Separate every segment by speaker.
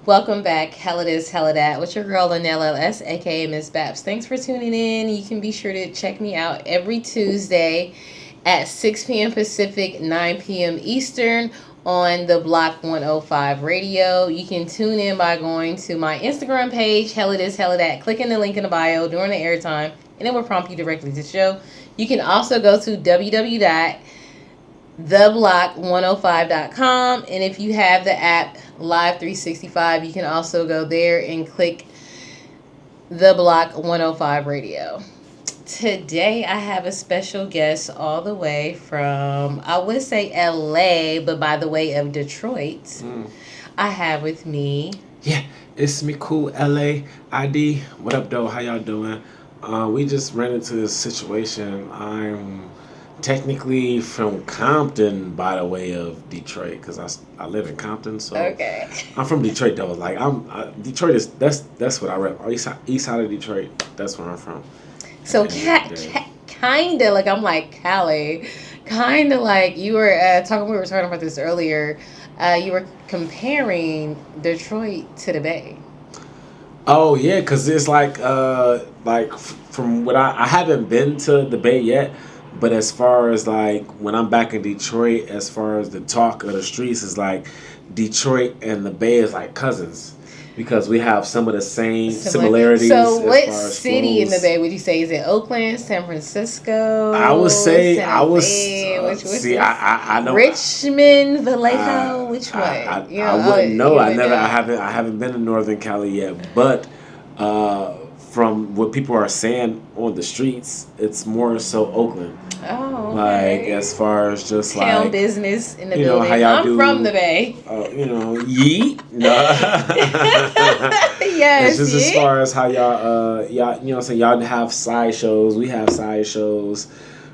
Speaker 1: Welcome back, HellaDis HellaDat, with your girl LS, aka Miss Bapz. Thanks for tuning in. You can be sure to check me out every Tuesday at 6 p.m. Pacific, 9 p.m. Eastern on the Block 105 radio. You can tune in by going to my Instagram page, HellaDis HellaDat, clicking the link in the bio during the airtime, and it will prompt you directly to the show. You can also go to www.theblock105.com, and if you have the app Live 365, you can also go there and click the Block 105 radio. Today I have a special guest all the way from, I would say LA, but by the way of Detroit. I have with me.
Speaker 2: Yeah, it's me, cool LA ID. What up, though? How y'all doing? We just ran into this situation. I'm technically from Compton, by the way of Detroit, because I live in Compton. So
Speaker 1: Okay.
Speaker 2: I'm from Detroit, though. Like Detroit is that's what I rep. East side of Detroit. That's where I'm from.
Speaker 1: So kind of like I'm like Cali, kind of like you were talking. We were talking about this earlier. You were comparing Detroit to the Bay.
Speaker 2: Oh yeah, because it's from what I haven't been to the Bay yet, but as far as like when I'm back in Detroit, as far as the talk of the streets is like Detroit and the Bay is like cousins because we have some of the same similarities.
Speaker 1: So,
Speaker 2: as
Speaker 1: what
Speaker 2: far as
Speaker 1: city in the
Speaker 2: flows.
Speaker 1: Bay would you say? Is it Oakland, San Francisco?
Speaker 2: I would say
Speaker 1: San
Speaker 2: I was
Speaker 1: Jose? Which
Speaker 2: see I know
Speaker 1: Richmond, Vallejo. Which one?
Speaker 2: I wouldn't know. I haven't been to Northern Cali yet, but from what people are saying on the streets, it's more so Oakland.
Speaker 1: Oh,
Speaker 2: Like
Speaker 1: okay.
Speaker 2: as far as just
Speaker 1: Town
Speaker 2: like
Speaker 1: business in the
Speaker 2: you know
Speaker 1: building.
Speaker 2: how y'all
Speaker 1: I'm
Speaker 2: do.
Speaker 1: from the Bay.
Speaker 2: Yeet. No.
Speaker 1: Yes,
Speaker 2: It's just as
Speaker 1: yeah.
Speaker 2: far as how y'all you know what I'm saying, y'all have side shows, we have side shows.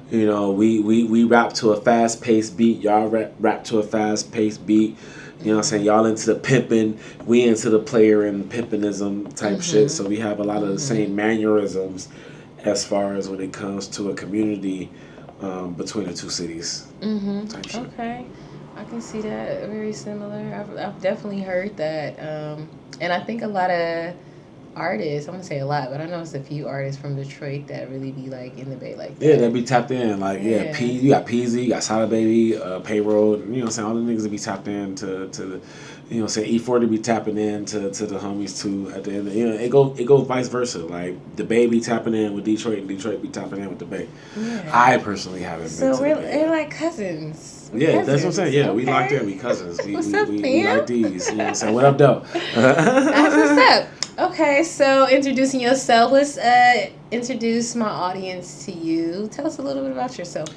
Speaker 2: You know, we rap to a fast paced beat, y'all rap to a fast paced beat. You know what I'm saying? Y'all into the pimping, we into the player and pimpinism type shit. So we have a lot of the same mannerisms as far as when it comes to a community between the two cities. Type shit.
Speaker 1: Okay. I can see that. Very similar. I've definitely heard that. And I think a lot of artists, I want to say a lot, but I know it's a few artists from Detroit that really be like in the Bay like that.
Speaker 2: Yeah, they be tapped in. Like,
Speaker 1: Yeah.
Speaker 2: You got Peasy, you got Sada Baby, Payroll, you know what I'm saying? All the niggas that be tapped in to the, you know what I'm saying? E40 be tapping in to the homies too at the end. You know, it goes vice versa. Like, the Bay be tapping in with Detroit and Detroit be tapping in with the Bay.
Speaker 1: Yeah.
Speaker 2: I personally haven't been to the Bay.
Speaker 1: We're like cousins. We're
Speaker 2: Yeah, that's what I'm
Speaker 1: cousins.
Speaker 2: saying. Yeah, we
Speaker 1: Okay.
Speaker 2: locked in. We cousins.
Speaker 1: What's up,
Speaker 2: we
Speaker 1: fam?
Speaker 2: like these. You know what I'm saying? What up, though?
Speaker 1: That's what's up. Okay, so introducing yourself. Let's introduce my audience to you. Tell us a little bit about yourself.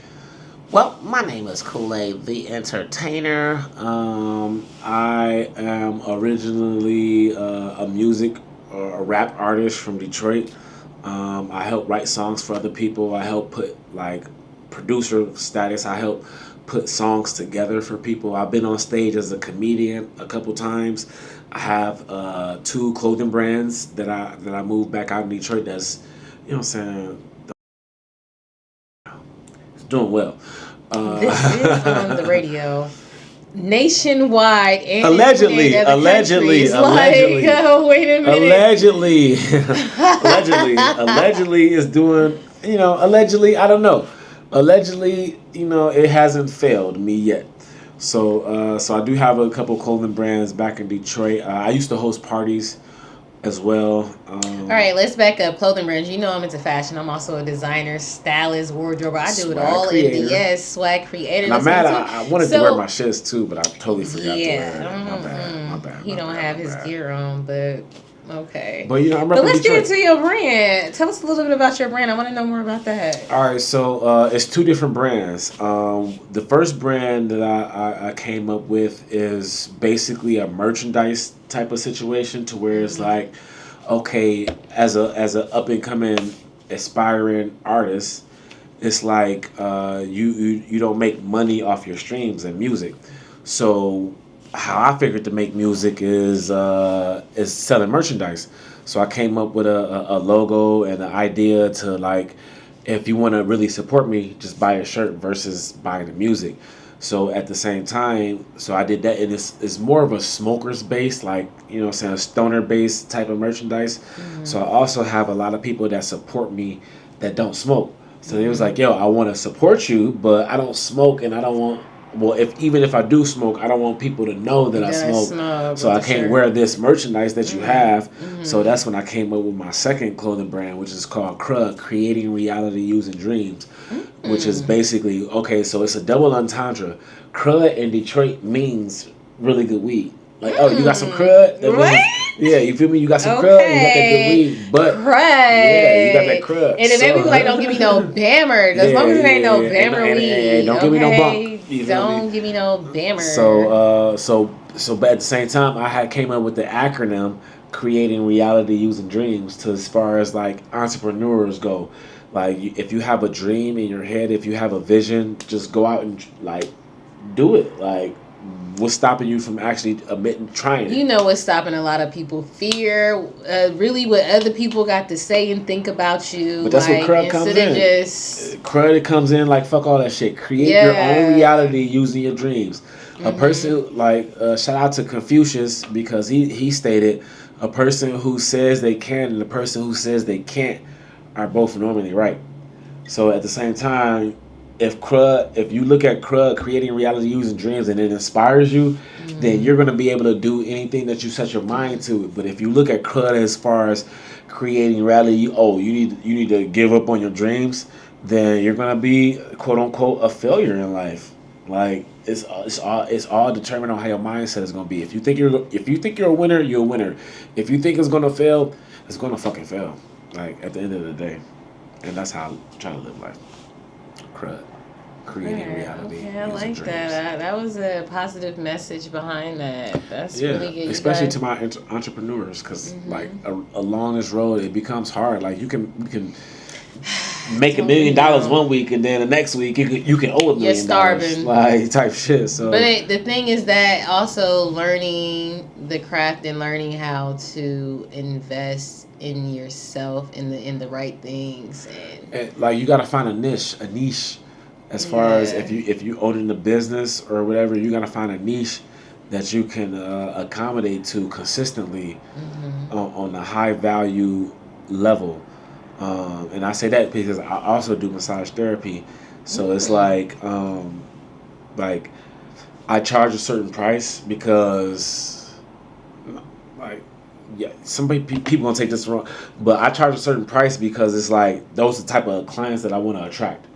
Speaker 2: Well, my name is Kool-Aid the Entertainer. I am originally a rap artist from Detroit. I help write songs for other people. I help put like producer status. I help put songs together for people. I've been on stage as a comedian a couple times. I have 2 clothing brands that I moved back out in Detroit. That's, you know what I'm saying, it's doing well.
Speaker 1: This is on the radio nationwide and
Speaker 2: Allegedly,
Speaker 1: in other
Speaker 2: allegedly,
Speaker 1: countries.
Speaker 2: allegedly.
Speaker 1: Like, wait a minute.
Speaker 2: Allegedly is doing, allegedly, I don't know. Allegedly, it hasn't failed me yet. So I do have a couple clothing brands back in Detroit. I used to host parties as well.
Speaker 1: All right, let's back up. Clothing brands. You know I'm into fashion. I'm also a designer, stylist, wardrobe. I do it
Speaker 2: Swag
Speaker 1: all
Speaker 2: creator.
Speaker 1: in the swag creator.
Speaker 2: And I'm
Speaker 1: That's
Speaker 2: mad.
Speaker 1: what
Speaker 2: I wanted to wear my shirts too, but I totally forgot
Speaker 1: Yeah.
Speaker 2: to wear it. My bad.
Speaker 1: He don't have his gear on, but okay.
Speaker 2: But I'm
Speaker 1: But
Speaker 2: repping
Speaker 1: let's
Speaker 2: Detroit.
Speaker 1: get into your brand. Tell us a little bit about your brand. I want to know more about that.
Speaker 2: All right, so it's 2 different brands. The first brand that I came up with is basically a merchandise type of situation, to where it's like, okay, as a up and coming aspiring artist, it's like you don't make money off your streams and music. So how I figured to make music is selling merchandise. So I came up with a logo and an idea to, like, if you want to really support me, just buy a shirt versus buying the music. So at the same time, so I did that, and it's more of a smoker's base, like, you know what I'm saying, a stoner based type of merchandise. So I also have a lot of people that support me that don't smoke. So they was like, yo, I want to support you, but I don't smoke, and I don't want. Well, even if I do smoke, I don't want people to know that I smoke. So I can't wear this merchandise that you have. So that's when I came up with my second clothing brand, which is called CRUD, Creating Reality Using Dreams, which is basically, okay, so it's a double entendre. CRUD in Detroit means really good weed. Like, oh, you got some CRUD? That
Speaker 1: What?
Speaker 2: Yeah, you feel me? You got some CRUD, you got that good weed. But
Speaker 1: CRUD.
Speaker 2: yeah, you got that CRUD.
Speaker 1: And if people like, don't give me no Bammer. As long as it ain't no Bammer weed.
Speaker 2: Don't give me no bump.
Speaker 1: Don't give me no Bammer.
Speaker 2: So, but at the same time, I had came up with the acronym Creating Reality Using Dreams to as far as like entrepreneurs go. Like, if you have a dream in your head, if you have a vision, just go out and like do it. Like, what's stopping you from actually trying it?
Speaker 1: You know what's stopping a lot of people? Fear. Really what other people got to say and think about you.
Speaker 2: But that's
Speaker 1: like,
Speaker 2: what CRUD comes in. CRUD comes in like, fuck all that shit. Create your own reality using your dreams. A person, like, shout out to Confucius, because he stated, a person who says they can and the person who says they can't are both normally right. So at the same time, if you look at CRUD, Creating Reality Using Dreams, and it inspires you, then you're going to be able to do anything that you set your mind to. But if you look at CRUD as far as creating reality, you need to give up on your dreams, then you're going to be, quote unquote, a failure in life. Like, it's all determined on how your mindset is going to be. If you think you're a winner, you're a winner. If you think it's going to fail, it's going to fucking fail. Like, at the end of the day. And that's how I try to live life. CRUD. Creating reality.
Speaker 1: Okay, I like that. That was a positive message behind that. That's really good.
Speaker 2: Especially to my entrepreneurs, because like along this road, it becomes hard. Like, you can make $1 million one week, and then the next week you can owe $1 million.
Speaker 1: You're starving,
Speaker 2: like, type shit. So,
Speaker 1: but the thing is that also learning the craft and learning how to invest in yourself in the right things, and
Speaker 2: like, you got to find a niche. As far as if you own a business or whatever, you gotta find a niche that you can accommodate to consistently on a high value level. And I say that because I also do massage therapy, so it's like I charge a certain price because, like, people gonna take this wrong, but I charge a certain price because it's like those are the type of clients that I want to attract.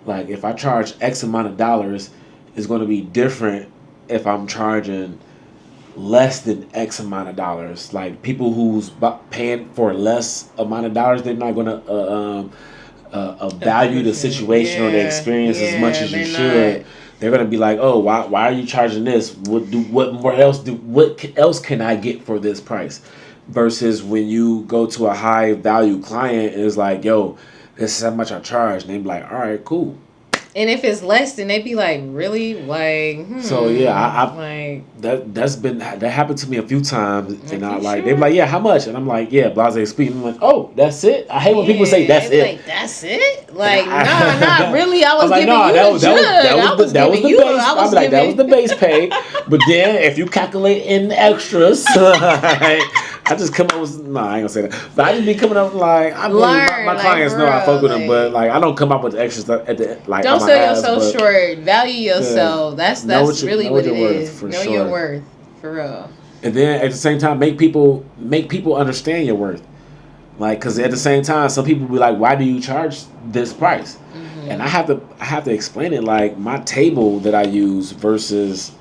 Speaker 2: Like, if I charge X amount of dollars, it's going to be different if I'm charging less than X amount of dollars. Like, people who's paying for less amount of dollars, they're not going to value the situation or the experience as much as you should. They're going to be like, oh, why are you charging this? What else can I get for this price? Versus when you go to a high value client, it's like, yo, this is how much I charge, and they be like, all right, cool.
Speaker 1: And if it's less, then they be like, really? Like,
Speaker 2: So yeah, that happened to me a few times, and they be like, yeah, how much? And I'm like, yeah, blase speaking. I'm like, oh, that's it. I hate when people say that's it.
Speaker 1: Like, that's it? Like, nah, not really. I was
Speaker 2: like,
Speaker 1: giving you the jug.
Speaker 2: That was the base. I was like, that was the base pay. But then if you calculate in the extras, I just come up with, I ain't gonna say that, but I just be coming up like, I mean, my clients know I fuck with them, but like, I don't come up with the extras at the like.
Speaker 1: Don't sell yourself short. Value yourself. That's really what it is. Know your worth, for real.
Speaker 2: And then at the same time, make people understand your worth. Like, because at the same time, some people be like, why do you charge this price? And I have to explain it. Like, my table that I use versus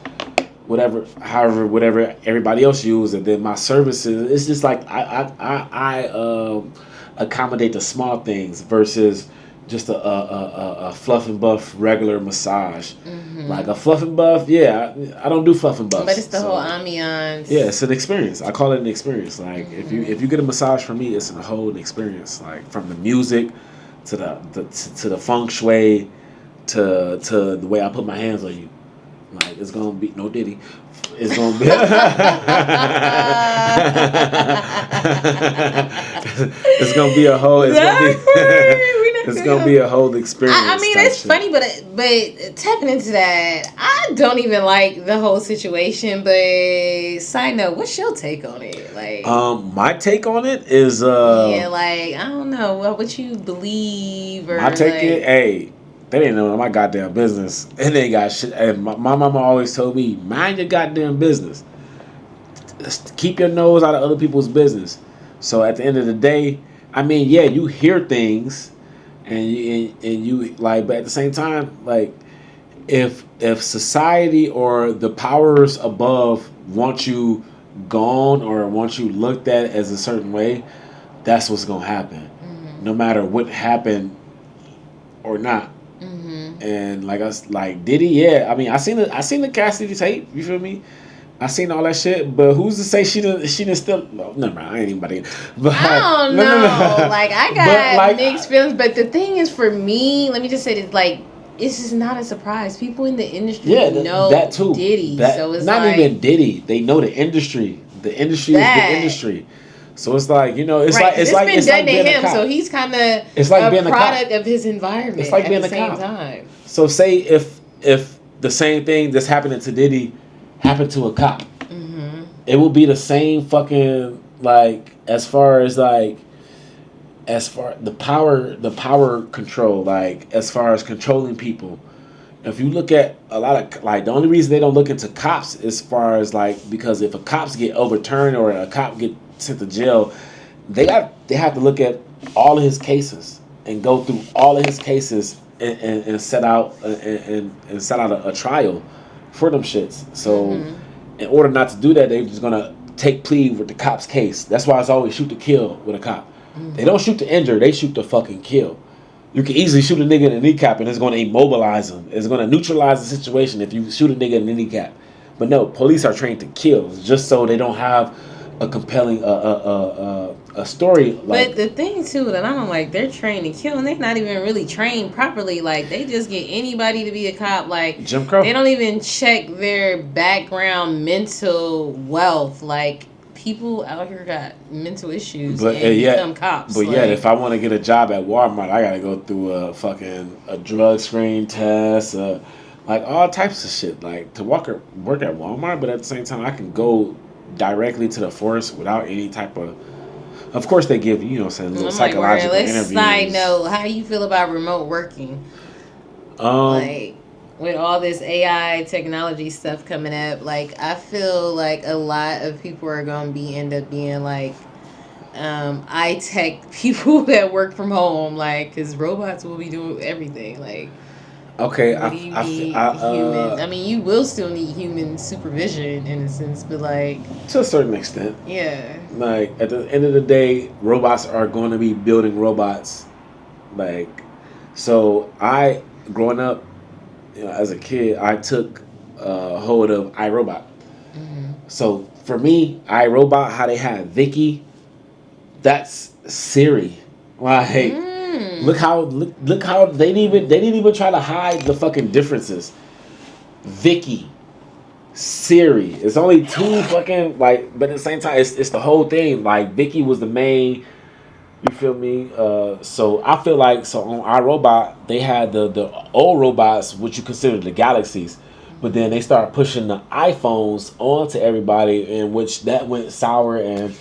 Speaker 2: whatever everybody else uses, and then my services, it's just like I accommodate the small things versus just a fluff and buff regular massage. Like a fluff and buff, I don't do fluff and buffs.
Speaker 1: But it's the whole ambiance.
Speaker 2: Yeah, it's an experience. I call it an experience. Like, if you get a massage from me, it's a whole experience. Like, from the music to the feng shui to the way I put my hands on you. Like, it's gonna be no Diddy. It's gonna be It's gonna be a whole. It's gonna be. It's gonna be a whole experience.
Speaker 1: I mean, it's funny, but tapping into that, I don't even like the whole situation. But side note, what's your take on it? Like,
Speaker 2: my take on it is,
Speaker 1: yeah, like I don't know what you believe or
Speaker 2: my take
Speaker 1: like,
Speaker 2: it. Hey, they didn't know my goddamn business, and they got shit. And my mama always told me, mind your goddamn business. Just keep your nose out of other people's business. So at the end of the day, I mean, yeah, you hear things. And you like, but at the same time, like, if society or the powers above want you gone or want you looked at as a certain way, that's what's gonna happen, no matter what happened or not. And like us, like Diddy, yeah. I mean, I seen the Cassidy tape. You feel me? I seen all that shit, but who's to say she didn't still? No, never mind. I ain't even about to. But
Speaker 1: I don't know. No. Like I got mixed feelings, but the thing is, for me, let me just say this: like, it's just not a surprise. People in the industry know that too. Diddy, so it's
Speaker 2: not
Speaker 1: like,
Speaker 2: even Diddy. They know the industry. The industry is the industry. So it's like, you know, it's right.
Speaker 1: It's been done to him, so he's kind of a product of his environment.
Speaker 2: It's like being
Speaker 1: at the
Speaker 2: a
Speaker 1: same time.
Speaker 2: So say if the same thing that's happening to Diddy happened to a cop, it will be the same fucking, like, as far the power control, like as far as controlling people. If you look at a lot of, like, the only reason they don't look into cops as far as, like, because if a cops get overturned or a cop get sent to jail, they have to look at all of his cases and go through all of his cases and set out a trial for them shits. So in order not to do that, they're just gonna take plea with the cop's case. That's why it's always shoot to kill with a cop. They don't shoot to injure, they shoot to fucking kill. You can easily shoot a nigga in the kneecap and it's going to immobilize him. It's going to neutralize the situation if you shoot a nigga in the kneecap. But no, police are trained to kill just so they don't have a compelling a story. Like,
Speaker 1: but the thing too that I don't like, they're trained to kill and they're not even really trained properly. Like, they just get anybody to be a cop. Like,
Speaker 2: Jim Crow.
Speaker 1: They don't even check their background mental wealth. Like, people out here got mental issues and become cops.
Speaker 2: But yet, if I want to get a job at Walmart, I got to go through a drug screen test, like all types of shit, like to work at Walmart. But at the same time, I can go directly to the force without any type of. Of course, they give little psychological interviews.
Speaker 1: Side note: how do you feel about remote working? Like, with all this AI technology stuff coming up, like, I feel like a lot of people are going to end up being like I-tech people that work from home, like, because robots will be doing everything. Like,
Speaker 2: okay,
Speaker 1: human? I mean, you will still need human supervision in a sense, but like
Speaker 2: to a certain extent,
Speaker 1: yeah.
Speaker 2: Like, at the end of the day, robots are going to be building robots. Like, so growing up, as a kid, I took hold of iRobot. So for me, iRobot, how they had Vicky, that's Siri. Like, look how they didn't even try to hide the fucking differences. Vicky, Siri. It's only two fucking, like, but at the same time, it's the whole thing. Like, Vicky was the main. You feel me? So I feel like, so on iRobot, they had the old robots, which you consider the galaxies, but then they started pushing the iPhones onto everybody, in which that went sour, and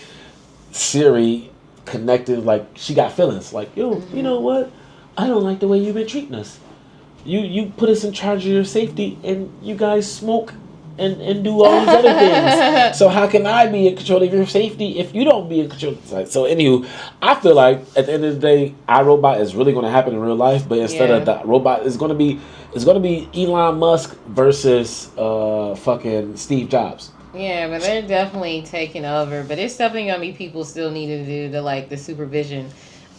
Speaker 2: Siri connected, like, she got feelings. Like, yo, you know what? I don't like the way you've been treating us. You put us in charge of your safety, and you guys smoke and do all these other things. So how can I be in control of your safety if you don't be in control? So anywho, I feel like at the end of the day, iRobot is really going to happen in real life, but instead of the robot, it's going to be Elon Musk versus fucking Steve Jobs.
Speaker 1: Yeah, but they're definitely taking over. But it's definitely going to be people still needing to do like the supervision.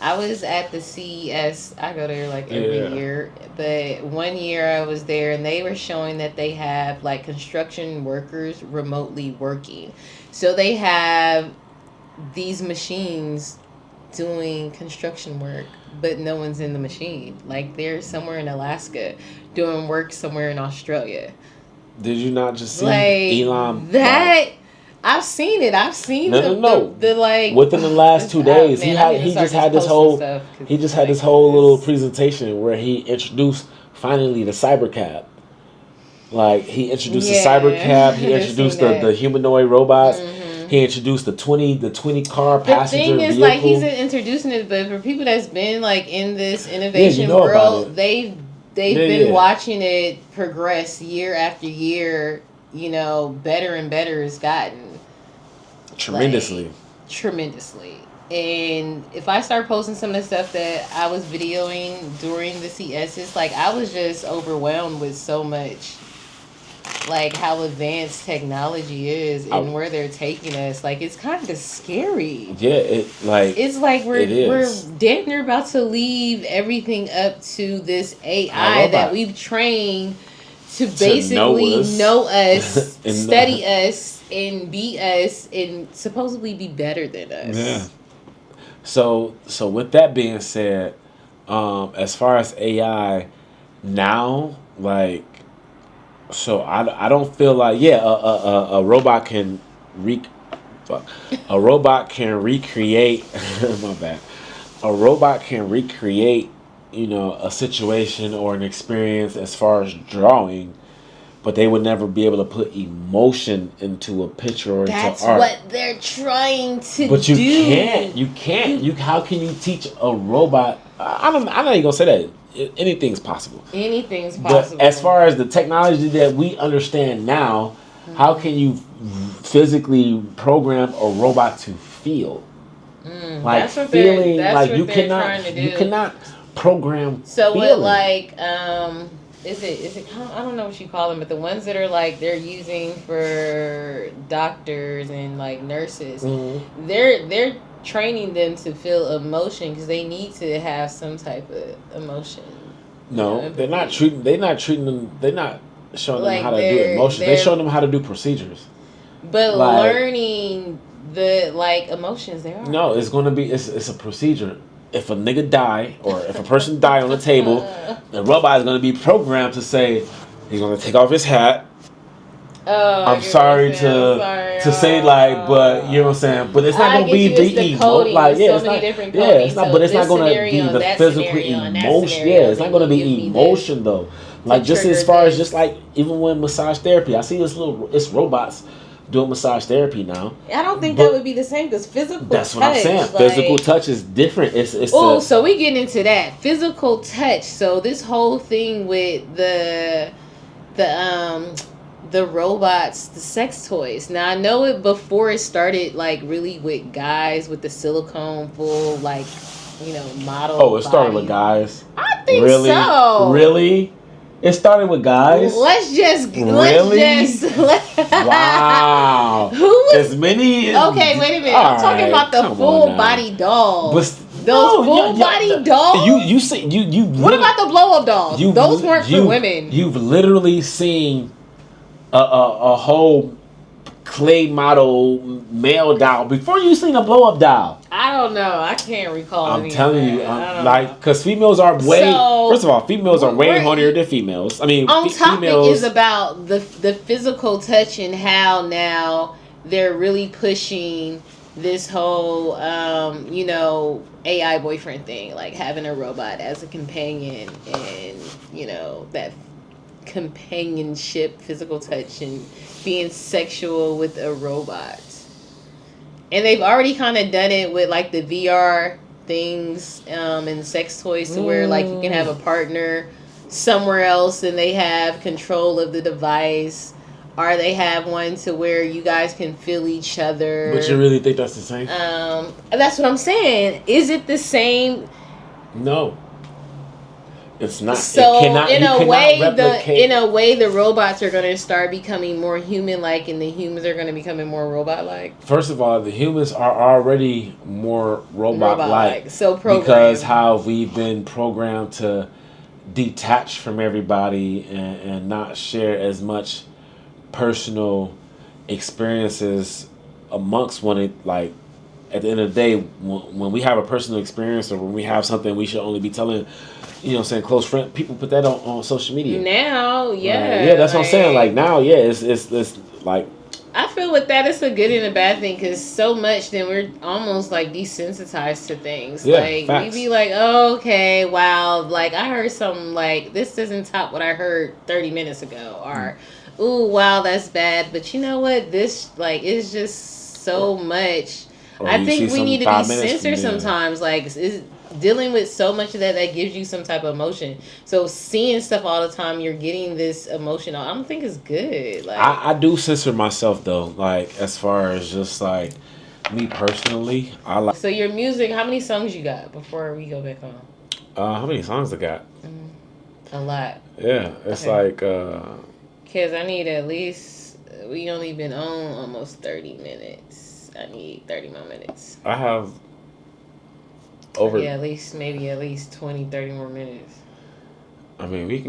Speaker 1: I was at the CES. I go there like every year. But one year I was there and they were showing that they have like construction workers remotely working. So they have these machines doing construction work, but no one's in the machine. Like, they're somewhere in Alaska doing work somewhere in Australia.
Speaker 2: Did you not just see Elon?
Speaker 1: That I've seen it. I've seen
Speaker 2: No.
Speaker 1: the like
Speaker 2: within the last 2 days,
Speaker 1: man,
Speaker 2: he just had this whole little presentation where he introduced finally the cybercab. Like he introduced the cybercab, he introduced the humanoid robots. He introduced the 20 car passenger vehicle.
Speaker 1: The thing is, like, he's introducing it, but for people that's been like in this innovation world, they've been watching it progress year after year. You know, better and better it's gotten.
Speaker 2: Tremendously.
Speaker 1: Like, tremendously. And if I start posting some of the stuff that I was videoing during the CSs, like, I was just overwhelmed with so much. Like, how advanced technology is and where they're taking us. Like, it's kind of scary.
Speaker 2: Yeah, it's like
Speaker 1: we're damn near about to leave everything up to this AI that we've trained to basically know us, study us, and be us, and supposedly be better than us.
Speaker 2: Yeah. So with that being said, as far as AI now, like, so I don't feel like a robot can recreate my bad. A robot can recreate, you know, a situation or an experience as far as drawing, but they would never be able to put emotion into a picture or into art.
Speaker 1: That's what they're trying to do.
Speaker 2: But you can't. How can you teach a robot? I'm not even gonna say that. Anything's possible.
Speaker 1: Anything's possible.
Speaker 2: But as far as the technology that we understand now, how can you physically program a robot to feel? Like feeling, like you cannot program.
Speaker 1: So
Speaker 2: feeling.
Speaker 1: what, like, is it? I don't know what you call them, but the ones that are like they're using for doctors and like nurses, they're training them to feel emotion because they need to have some type of emotion.
Speaker 2: No, they're not treating them. They're not showing them how to do emotion. They're showing them how to do procedures.
Speaker 1: But like, learning the like emotions there are.
Speaker 2: No, it's gonna be it's a procedure. If a nigga die or if a person die on the table, the robot is gonna be programmed to say he's gonna take off his hat. I'm sorry to say, like, but you know what I'm saying. But it's not gonna be the emotion. Like, it's not. But it's not gonna be the physical emotion. Yeah, it's not gonna be emotion though. Like, just as far as just like even when massage therapy, I see it's robots doing massage therapy now.
Speaker 1: I don't think that would be the same because physical.
Speaker 2: That's what I'm saying. Like, physical touch is different.
Speaker 1: So we get into that physical touch. So this whole thing with the robots, the sex toys. Now I know it before it started, like really with guys with the silicone full, like, you know, model.
Speaker 2: Oh, it started with guys.
Speaker 1: I think so.
Speaker 2: Really? It started with guys. Wow.
Speaker 1: Who was
Speaker 2: as many?
Speaker 1: Okay, wait a minute. I'm talking about the full body dolls. Those full body dolls.
Speaker 2: You see you.
Speaker 1: What about the blow up dolls? Those weren't for women.
Speaker 2: You've literally seen a whole clay model male doll before you seen a blow up doll.
Speaker 1: I don't know. I can't recall.
Speaker 2: I'm telling you, because females are way. First of all, females are way hornier than females. I mean,
Speaker 1: on topic is about the physical touch and how now they're really pushing this whole you know, AI boyfriend thing, like having a robot as a companion, and you know, that companionship, physical touch, and being sexual with a robot. And they've already kind of done it with like the VR things and sex toys to where like you can have a partner somewhere else and they have control of the device, or they have one to where you guys can feel each other.
Speaker 2: But you really think that's the same?
Speaker 1: That's what I'm saying. Is it the same?
Speaker 2: No. It's not.
Speaker 1: So in a way, the robots are going to start becoming more human-like, and the humans are going to becoming more robot-like.
Speaker 2: First of all, the humans are already more robot-like.
Speaker 1: So programmed.
Speaker 2: Because how we've been programmed to detach from everybody and not share as much personal experiences amongst one. Like, at the end of the day, when we have a personal experience or when we have something, we should only be telling. You know what I'm saying? Close friend. People put that on social media.
Speaker 1: Now, yeah.
Speaker 2: Yeah, that's what I'm saying. Like, now, yeah, it's like,
Speaker 1: I feel with that it's a good and a bad thing because so much then we're almost like desensitized to things.
Speaker 2: Yeah,
Speaker 1: Like we
Speaker 2: facts.
Speaker 1: be like, oh, okay, wow, like I heard something like this doesn't top what I heard 30 minutes ago, or ooh, wow, that's bad. But you know what? This like is just
Speaker 2: Or
Speaker 1: so much.
Speaker 2: or
Speaker 1: I
Speaker 2: you see
Speaker 1: think we
Speaker 2: some
Speaker 1: need to be
Speaker 2: 5 minutes from
Speaker 1: censored
Speaker 2: there.
Speaker 1: sometimes. Like is dealing with so much of that that gives you some type of emotion. So seeing stuff all the time, you're getting this emotion. I don't think it's good. Like.
Speaker 2: I do censor myself though, like as far as just like me personally. I like
Speaker 1: So your music, how many songs you got before we go back on?
Speaker 2: how many songs I got?
Speaker 1: A lot.
Speaker 2: Yeah, it's
Speaker 1: Okay.
Speaker 2: like
Speaker 1: Cause I need at least we only been on almost 30 minutes. I need 30 more minutes.
Speaker 2: I have over.
Speaker 1: Yeah, at least maybe at least 20, 30 more minutes.
Speaker 2: I mean, we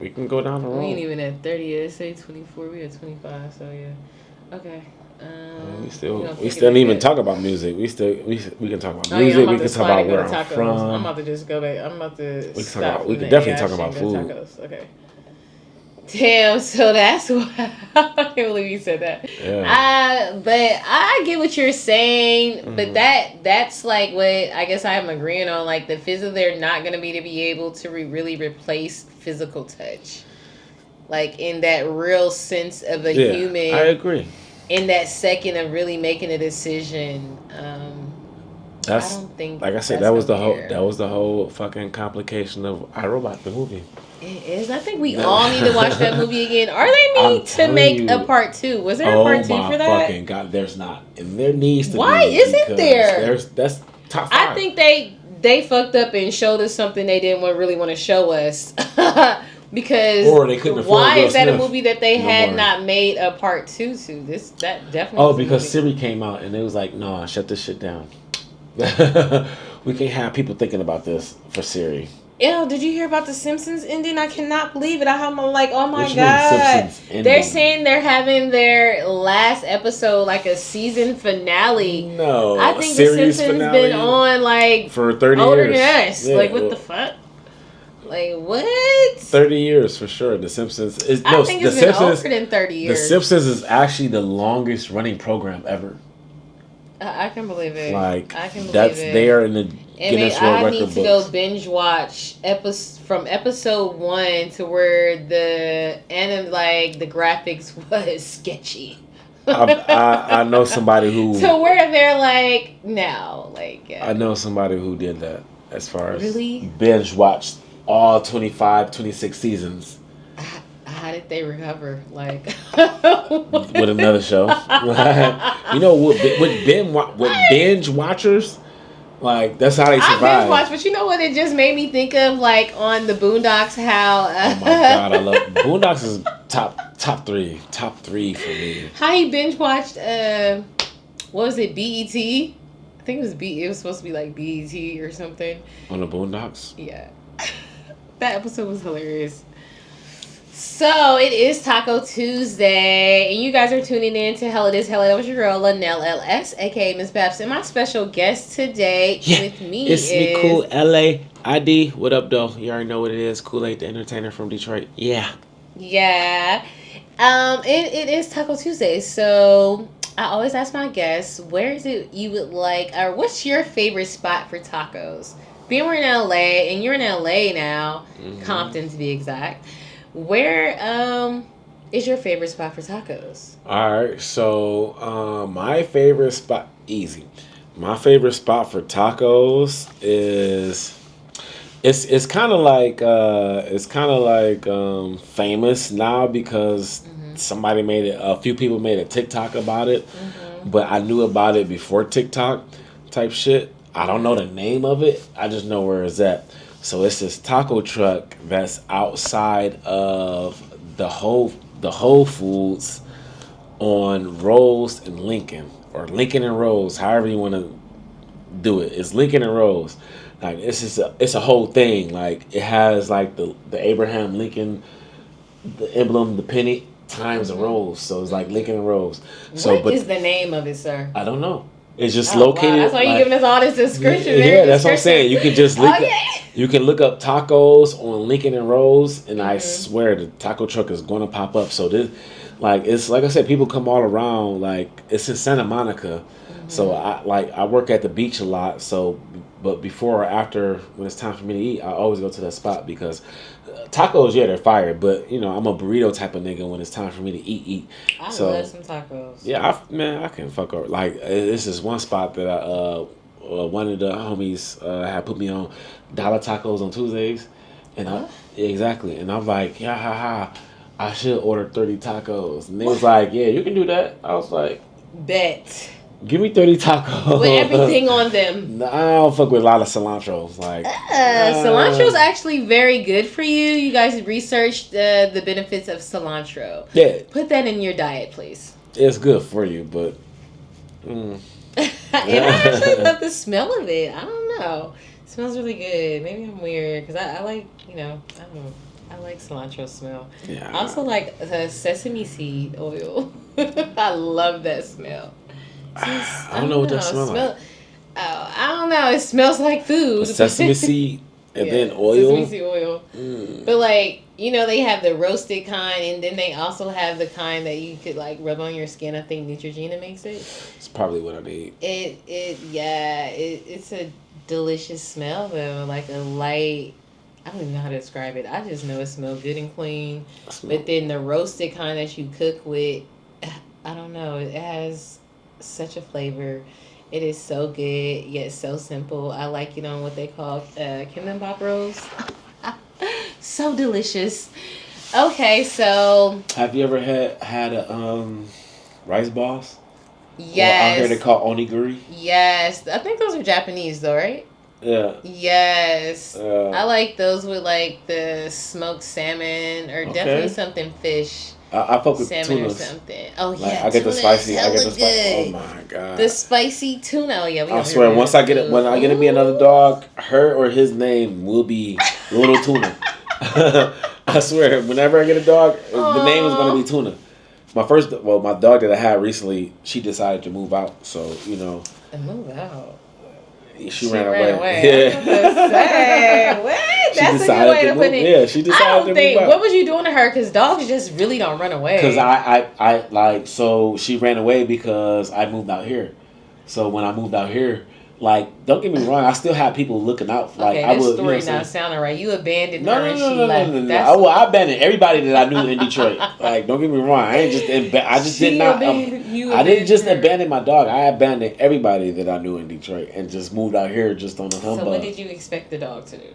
Speaker 2: can go down the
Speaker 1: We ain't
Speaker 2: road.
Speaker 1: even at 30 yet. Say 24. We at 25. So yeah. Okay.
Speaker 2: We
Speaker 1: We gonna
Speaker 2: we
Speaker 1: pick it
Speaker 2: still
Speaker 1: back
Speaker 2: didn't even
Speaker 1: up.
Speaker 2: talk about music. We can talk about
Speaker 1: Oh yeah, I'm
Speaker 2: music. We
Speaker 1: about to
Speaker 2: can talk
Speaker 1: slide
Speaker 2: about
Speaker 1: and go
Speaker 2: where
Speaker 1: to
Speaker 2: I'm
Speaker 1: tacos. I'm
Speaker 2: from.
Speaker 1: about to just go back. I'm about to
Speaker 2: We can talk
Speaker 1: stop
Speaker 2: about. We
Speaker 1: from
Speaker 2: could
Speaker 1: the
Speaker 2: definitely
Speaker 1: AI
Speaker 2: talk
Speaker 1: shit
Speaker 2: about
Speaker 1: and go to
Speaker 2: food.
Speaker 1: tacos. Okay. Damn, so that's why I can't believe you said that.
Speaker 2: Yeah.
Speaker 1: But I get what you're saying, but
Speaker 2: Hmm.
Speaker 1: that's like what I guess I'm agreeing on. Like the physical, they're not gonna be able to really replace physical touch, like in that real sense of a
Speaker 2: Yeah, I
Speaker 1: human,
Speaker 2: agree.
Speaker 1: in that second of really making a decision. I
Speaker 2: That's
Speaker 1: don't think
Speaker 2: like I said.
Speaker 1: that's gonna be
Speaker 2: That
Speaker 1: there.
Speaker 2: was the whole fucking complication of iRobot the movie.
Speaker 1: It is. I think we
Speaker 2: No.
Speaker 1: all need to watch that movie again. Or they
Speaker 2: I'm
Speaker 1: need to
Speaker 2: telling
Speaker 1: make a
Speaker 2: you.
Speaker 1: part two. Was there a
Speaker 2: Oh
Speaker 1: part two
Speaker 2: my
Speaker 1: for that?
Speaker 2: fucking god! There's not, and there needs to
Speaker 1: Why
Speaker 2: be
Speaker 1: isn't
Speaker 2: because
Speaker 1: there?
Speaker 2: that's top
Speaker 1: I
Speaker 2: five.
Speaker 1: think they fucked up and showed us something they didn't really want to show us. Because
Speaker 2: Or they couldn't afford
Speaker 1: why
Speaker 2: Will
Speaker 1: is that a
Speaker 2: Smith
Speaker 1: movie that they
Speaker 2: no
Speaker 1: had
Speaker 2: more.
Speaker 1: not made a part two to? This that definitely
Speaker 2: Oh,
Speaker 1: was a
Speaker 2: because
Speaker 1: movie.
Speaker 2: Siri came out and it was like, no, shut this shit down. We can't have people thinking about this for Siri.
Speaker 1: Ew, did you hear about the Simpsons ending? I cannot believe it. I'm like, oh my
Speaker 2: What you mean
Speaker 1: god.
Speaker 2: Simpsons
Speaker 1: They're
Speaker 2: ending?
Speaker 1: saying they're having their last episode like a season finale. I
Speaker 2: No, a
Speaker 1: think the
Speaker 2: series
Speaker 1: Simpsons been
Speaker 2: finale
Speaker 1: on like
Speaker 2: for 30
Speaker 1: older than
Speaker 2: years.
Speaker 1: us.
Speaker 2: Yeah,
Speaker 1: Like what the
Speaker 2: well,
Speaker 1: fuck? Like what?
Speaker 2: 30 years for sure. The Simpsons is
Speaker 1: I
Speaker 2: no,
Speaker 1: think
Speaker 2: The
Speaker 1: it's been
Speaker 2: Simpsons.
Speaker 1: over than 30
Speaker 2: The
Speaker 1: years.
Speaker 2: Simpsons is actually the longest running program ever.
Speaker 1: I can believe it.
Speaker 2: Like
Speaker 1: I can believe
Speaker 2: that's
Speaker 1: it.
Speaker 2: there in the
Speaker 1: And
Speaker 2: Guinness World
Speaker 1: I need
Speaker 2: Record
Speaker 1: to go
Speaker 2: books.
Speaker 1: binge watch from episode 1 to where like the graphics was sketchy.
Speaker 2: I know somebody who
Speaker 1: To where they're like now, like
Speaker 2: I know somebody who did that as far as
Speaker 1: really?
Speaker 2: binge watched all 25, 26 seasons
Speaker 1: How did they recover? Like
Speaker 2: with another show. You know with binge watchers, like that's how they
Speaker 1: I binge watch,
Speaker 2: survive.
Speaker 1: but you know what? It just made me think of like on the Boondocks how
Speaker 2: Oh my god, I love Boondocks is top three for me.
Speaker 1: how he binge watched what was it, BET? I think it was it was supposed to be like BET or something.
Speaker 2: On the Boondocks.
Speaker 1: Yeah. That episode was hilarious. So it is Taco Tuesday, and you guys are tuning in to HellaDis HellaDat. That was your girl Lanelle LS, aka Miss Bapz, and my special guest today
Speaker 2: Yeah,
Speaker 1: with me
Speaker 2: it's me,
Speaker 1: is
Speaker 2: Cool LAID. What up, though? You already know what it is. Kool Aid, the entertainer from Detroit. Yeah.
Speaker 1: yeah. It is Taco Tuesday, so I always ask my guests, where is it you would like, or what's your favorite spot for tacos? Being we're in LA, and you're in LA now, Compton to be exact. Where is your favorite spot for tacos?
Speaker 2: All right. So, my favorite spot, easy. My favorite spot for tacos is it's kind of like famous now because a few people made a TikTok about it, but I knew about it before TikTok type shit. I don't know the name of it. I just know where it's at. So it's this taco truck that's outside of the Whole Foods on Rose and Lincoln, or Lincoln and Rose, however you want to do it. It's Lincoln and Rose. Like it's a whole thing. Like it has like the Abraham Lincoln, the emblem, the penny times the rose. So it's like Lincoln and Rose. So,
Speaker 1: What is the name of it, sir?
Speaker 2: I don't know. It's just
Speaker 1: Oh wow,
Speaker 2: located.
Speaker 1: that's why you
Speaker 2: like,
Speaker 1: giving us all this description.
Speaker 2: yeah, that's what I'm saying. You can just look.
Speaker 1: Okay.
Speaker 2: You can look up tacos on Lincoln and Rose, and I swear the taco truck is going to pop up. So this, Like it's like I said, people come all around. Like it's in Santa Monica, so I work at the beach a lot. So, but before or after when it's time for me to eat, I always go to that spot because tacos, yeah, they're fire. But you know, I'm a burrito type of nigga when it's time for me to eat.
Speaker 1: I
Speaker 2: So
Speaker 1: love some tacos.
Speaker 2: yeah, I can fuck over. Like this is one spot that one of the homies had put me on dollar tacos on Tuesdays, and
Speaker 1: Huh?
Speaker 2: exactly, and I'm like, yeah, ha, ha, I should order 30 tacos, and they was like, yeah, you can do that. I was like,
Speaker 1: Bet.
Speaker 2: give me 30 tacos
Speaker 1: With everything on them.
Speaker 2: Nah, I don't fuck with a lot of cilantro. Like,
Speaker 1: Cilantro is actually very good for you. You guys researched the benefits of cilantro.
Speaker 2: yeah,
Speaker 1: Put that in your diet, please.
Speaker 2: it's good for you, but.
Speaker 1: And I actually love the smell of it. I don't know. It smells really good. Maybe I'm weird because I like, I don't know. I like cilantro smell.
Speaker 2: Yeah.
Speaker 1: I also like the sesame seed oil. I love that smell.
Speaker 2: I don't know what that smells like.
Speaker 1: Oh, I don't know. It smells like food.
Speaker 2: Sesame seed and then oil.
Speaker 1: Sesame seed oil. But like, they have the roasted kind, and then they also have the kind that you could like rub on your skin. I think Neutrogena makes it.
Speaker 2: It's probably what I need.
Speaker 1: It's a delicious smell though, like a light. I don't even know how to describe it. I just know it smells good and clean. But then the roasted kind that you cook with, I don't know. It has such a flavor. It is so good, yet so simple. I like it on what they call kimbap rolls. So delicious. Okay, so
Speaker 2: have you ever had a rice balls?
Speaker 1: Yes.
Speaker 2: Well, out here they call onigiri.
Speaker 1: Yes, I think those are Japanese though, right?
Speaker 2: Yeah.
Speaker 1: Yes. I like those with like the smoked salmon or definitely something fish.
Speaker 2: I fuck with
Speaker 1: salmon
Speaker 2: tuna
Speaker 1: or something. Oh
Speaker 2: like,
Speaker 1: yeah,
Speaker 2: I get the spicy.
Speaker 1: I get
Speaker 2: the spicy. Oh my god.
Speaker 1: The spicy tuna. Oh yeah,
Speaker 2: I swear, once I get it, when I get me another dog, her or his name will be Little Tuna. I swear, whenever I get a dog, the name is gonna be Tuna. My dog that I had recently, she decided to move out. So
Speaker 1: move out.
Speaker 2: She ran away.
Speaker 1: Yeah. What? That's a good way to put it.
Speaker 2: Yeah, she decided to move out.
Speaker 1: What was you doing to her? Because dogs just really don't run away.
Speaker 2: Because so she ran away because I moved out here. So when I moved out here, like, don't get me wrong, I still have people looking out. Like,
Speaker 1: okay, this story not sounding right. You abandoned her and she left.
Speaker 2: No. I abandoned everybody that I knew in Detroit. Like, don't get me wrong, I didn't just abandon my dog. I abandoned everybody that I knew in Detroit and just moved out here just on the humbug.
Speaker 1: So what did you expect the dog to do?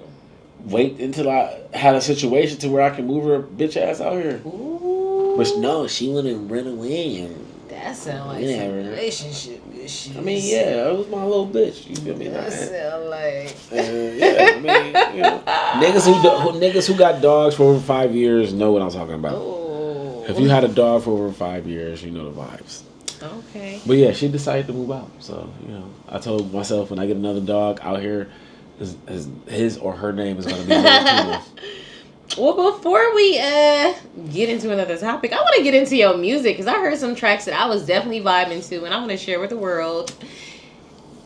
Speaker 2: Wait until I had a situation to where I can move her bitch ass out here.
Speaker 1: Ooh.
Speaker 2: But no, she wouldn't run away. And
Speaker 1: that sound like some relationship issues.
Speaker 2: I mean, yeah, it was my little bitch. You feel me?
Speaker 1: That sound like.
Speaker 2: Yeah, I mean, niggas who got dogs for over 5 years know what I'm talking about.
Speaker 1: Ooh.
Speaker 2: If you had a dog for over 5 years, you know the vibes.
Speaker 1: Okay.
Speaker 2: But yeah, she decided to move out. So I told myself when I get another dog out here, his or her name is going to be Tuna.
Speaker 1: Well, before we get into another topic, I want to get into your music because I heard some tracks that I was definitely vibing to, and I want to share with the world.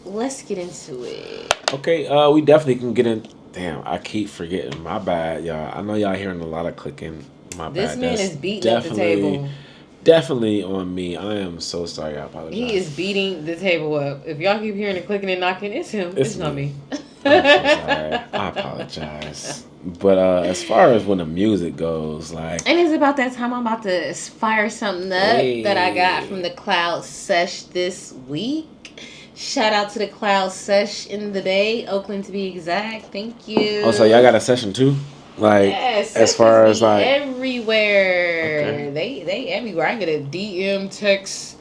Speaker 1: Let's get into it. Okay,
Speaker 2: we definitely can get in. Damn, I keep forgetting. My bad, y'all. I know y'all hearing a lot of clicking. My bad.
Speaker 1: This man is beating up the table.
Speaker 2: Definitely on me. I am so sorry. I apologize.
Speaker 1: He is beating the table up. If y'all keep hearing the clicking and knocking, it's him. It's not me.
Speaker 2: I'm so sorry. I apologize. But as far as when the music goes, like...
Speaker 1: And it's about that time I'm about to fire something up that I got from the Cloud Sesh this week. Shout out to the Cloud Sesh in the Bay, Oakland to be exact. Thank you.
Speaker 2: Oh, so y'all got a session too? Like, yes, as far as like...
Speaker 1: everywhere. Okay. They everywhere. I get a DM, text...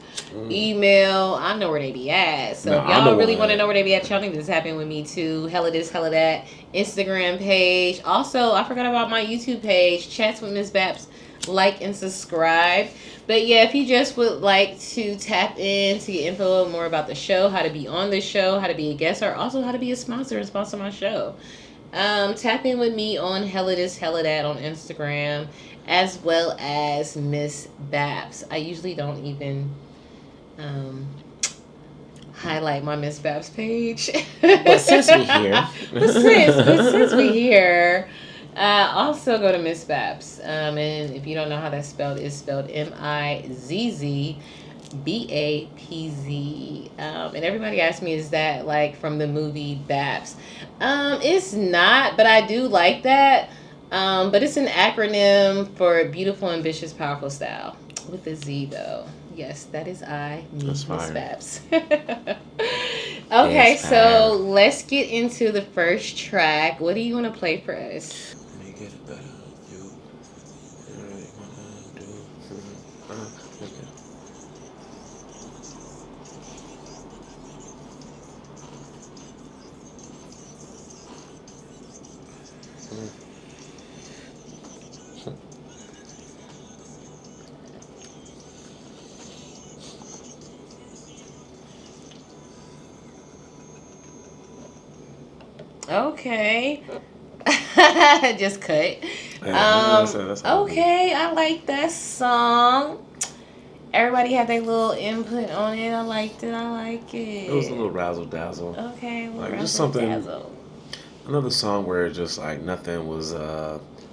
Speaker 1: email. I know where they be at. So if y'all really want to know where they be at, y'all need to tap in with me too. HellaDis HellaDat Instagram page. Also, I forgot about my YouTube page, Chats with Miss Bapz. Like and subscribe. But yeah, if you just would like to tap in to get info more about the show, how to be on the show, how to be a guest, or also how to be a sponsor and sponsor my show, tap in with me on HellaDis HellaDat on Instagram, as well as Miss Bapz. I usually don't even highlight my Miss Bapz page.
Speaker 2: But since we here.
Speaker 1: but since we here, Also go to Miss Bapz. And if you don't know how that's spelled, it's spelled MizzBapz. And everybody asks me, is that like from the movie Bapz? It's not, but I do like that. But it's an acronym for beautiful, ambitious, powerful style with a Z though. Yes, that is Miss Bapz. Okay, so let's get into the first track. What do you want to play for us?
Speaker 2: Let me get it better. You really wanna do?
Speaker 1: Okay. Just cut.
Speaker 2: Yeah,
Speaker 1: Okay, I like that song. Everybody had their little input on it. I liked it. I like it.
Speaker 2: It was a little razzle dazzle.
Speaker 1: Okay,
Speaker 2: like just something. Another song where just like nothing was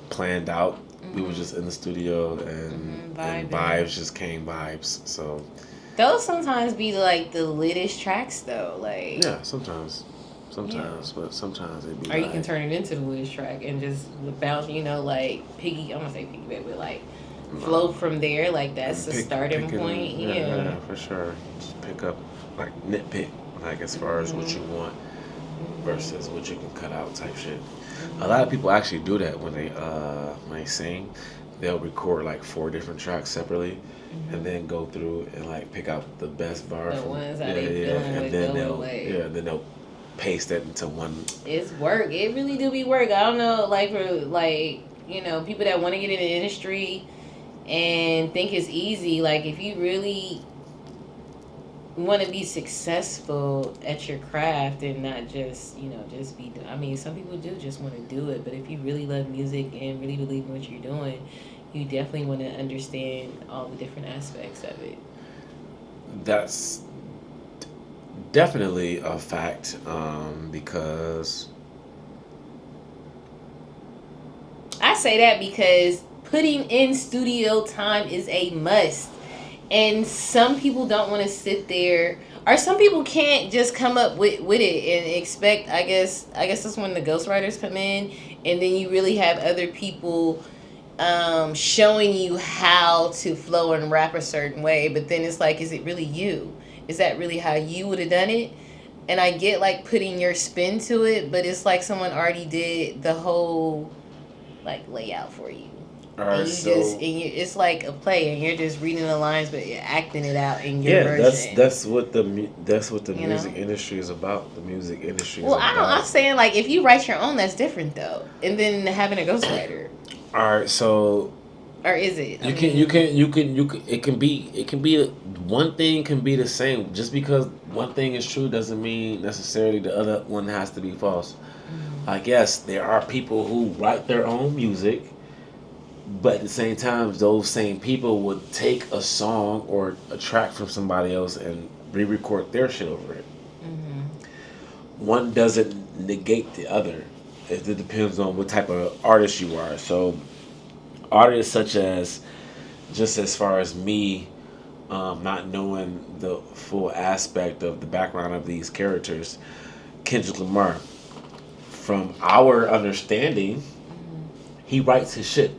Speaker 2: planned out. We were just in the studio and vibes just came vibes. So
Speaker 1: those sometimes be like the littest tracks though. Like
Speaker 2: sometimes, but sometimes it be.
Speaker 1: Or you can turn it into the littest track and just bounce. Like piggy. I'm gonna say piggyback, but like flow from there. Like that's the starting point.
Speaker 2: Yeah, for sure. Just pick up, like nitpick, like as far as what you want versus what you can cut out type shit. A lot of people actually do that when they sing. They'll record like 4 different tracks separately, and then go through and like pick out the best bar
Speaker 1: the
Speaker 2: from
Speaker 1: ones that they feeling
Speaker 2: and then they'll paste that into one.
Speaker 1: It's work. It really do be work. I don't know, like for like people that want to get in the industry and think it's easy. Like if you really want to be successful at your craft and not just just be. I mean, some people do just want to do it, but if you really love music and really believe in what you're doing, you definitely want to understand all the different aspects of it.
Speaker 2: That's definitely a fact, because
Speaker 1: I say that because putting in studio time is a must. And some people don't want to sit there, or some people can't just come up with it and expect. I guess that's when the ghostwriters come in, and then you really have other people showing you how to flow and rap a certain way. But then it's like, is it really you? Is that really how you would have done it? And I get like putting your spin to it, but it's like someone already did the whole like layout for you. And it's like a play, and you're just reading the lines, but you're acting it out in your version.
Speaker 2: That's what the music industry is about. The music industry.
Speaker 1: Well, I'm saying like if you write your own, that's different though, and then having a ghostwriter.
Speaker 2: All right, so.
Speaker 1: Or is it?
Speaker 2: It can be one thing can be the same. Just because one thing is true doesn't mean necessarily the other one has to be false. I guess there are people who write their own music. But at the same time, those same people would take a song or a track from somebody else and re-record their shit over it. One doesn't negate the other. It depends on what type of artist you are. So, artists such as, just as far as me, not knowing the full aspect of the background of these characters, Kendrick Lamar, from our understanding, he writes his shit.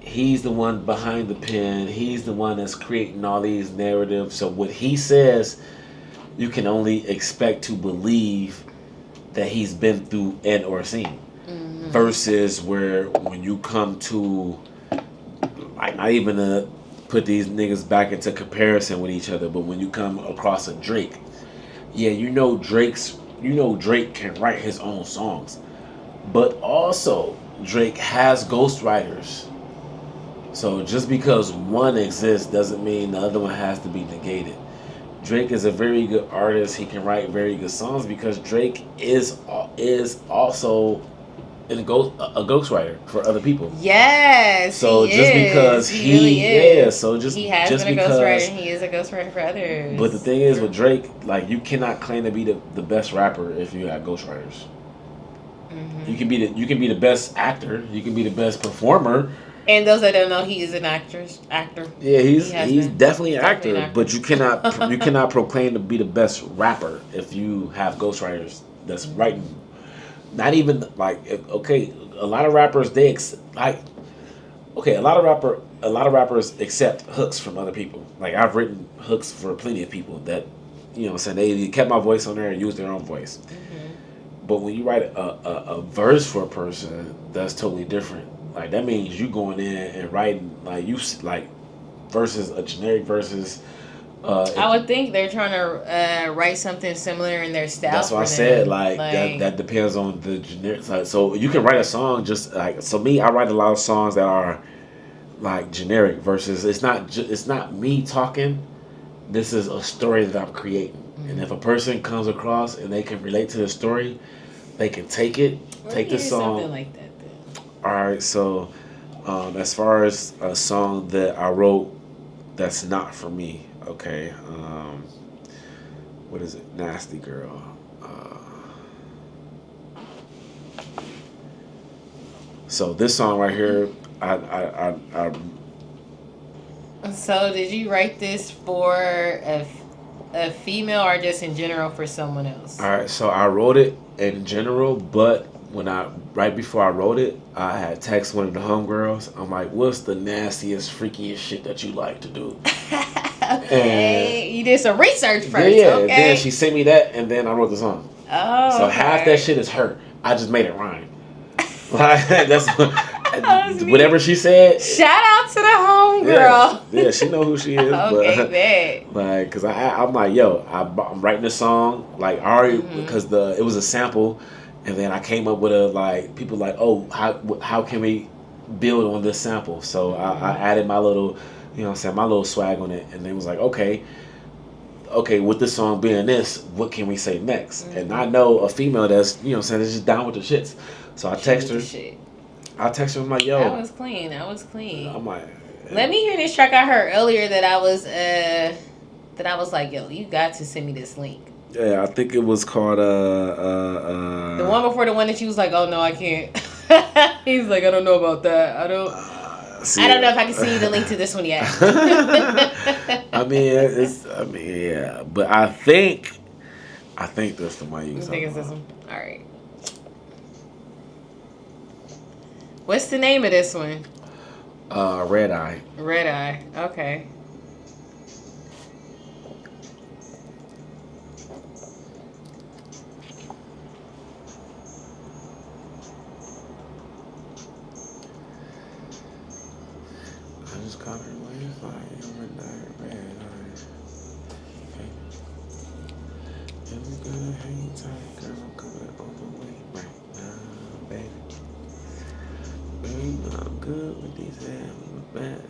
Speaker 2: He's the one behind the pen. He's the one that's creating all these narratives. So what he says, you can only expect to believe that he's been through and or seen. Versus where when you come to, like, not even to put these niggas back into comparison with each other, but when you come across a Drake, Drake can write his own songs, but also Drake has ghostwriters. So just because one exists doesn't mean the other one has to be negated. Drake is a very good artist. He can write very good songs because Drake is also a ghostwriter for other people.
Speaker 1: Yes.
Speaker 2: So just because he
Speaker 1: really is.
Speaker 2: So just
Speaker 1: he has
Speaker 2: just
Speaker 1: been a
Speaker 2: because
Speaker 1: ghostwriter, and he is a ghostwriter for others.
Speaker 2: But the thing is with Drake, like, you cannot claim to be the best rapper if you have ghostwriters. You can be the best actor. You can be the best performer.
Speaker 1: And those that don't know, he is an actor.
Speaker 2: Yeah, he's
Speaker 1: been.
Speaker 2: definitely an actor,
Speaker 1: Definitely an actor.
Speaker 2: but you cannot proclaim to be the best rapper if you have ghostwriters that's writing. Not even like okay, a lot of rappers a lot of rappers accept hooks from other people. Like I've written hooks for plenty of people that what I'm saying, they kept my voice on there and used their own voice. But when you write a verse for a person, that's totally different. Like that means you going in and writing like versus a generic versus.
Speaker 1: I would think they're trying to write something similar in their style.
Speaker 2: That's what I said. Like that depends on the generic. So you can write a song just like me. I write a lot of songs that are like generic versus it's not me talking. This is a story that I'm creating, and if a person comes across and they can relate to the story, they can take it, take the song.
Speaker 1: Something like that. Then.
Speaker 2: All right, so as far as a song that I wrote that's not for me, okay. What is it? Nasty Girl. So this song right here, I
Speaker 1: So did you write this for a female or just in general for someone else?
Speaker 2: All right, so I wrote it in general, but right before I wrote it, I had text one of the homegirls. I'm like, "What's the nastiest, freakiest shit that you like to do?"
Speaker 1: Okay, you did some research first.
Speaker 2: Yeah.
Speaker 1: Okay.
Speaker 2: Then she sent me that, and then I wrote the song.
Speaker 1: Oh.
Speaker 2: So half that shit is her. I just made it rhyme. Like that's whatever she said.
Speaker 1: Shout out to the homegirl.
Speaker 2: Yeah, she know who she is.
Speaker 1: Okay,
Speaker 2: but like, cause I'm like, yo, I'm writing a song. Like, I already because it was a sample, and then I came up with people like, oh, how can we build on this sample? So I added my little, my little swag on it, and they was like, okay, with this song being this, what can we say next? And I know a female that's, is just down with the shits. So I text her. I'm like, yo.
Speaker 1: I was clean.
Speaker 2: I'm like,
Speaker 1: let me hear this track I heard earlier that I was like, yo, you got to send me this link.
Speaker 2: Yeah, I think it was called
Speaker 1: the one before the one that you was like, oh no, I can't. He was like, I don't know about that. I don't know if I can send you the link to this one yet.
Speaker 2: yeah, but I think that's the one you was
Speaker 1: think it's this one? All right. What's the name of this one?
Speaker 2: Red Eye.
Speaker 1: Red Eye. Okay.
Speaker 2: I just caught her way fire red eye. Okay. And we gonna hang tight, girl. I'm coming all the way right now, baby. Baby, I'm good with these hands. Bad,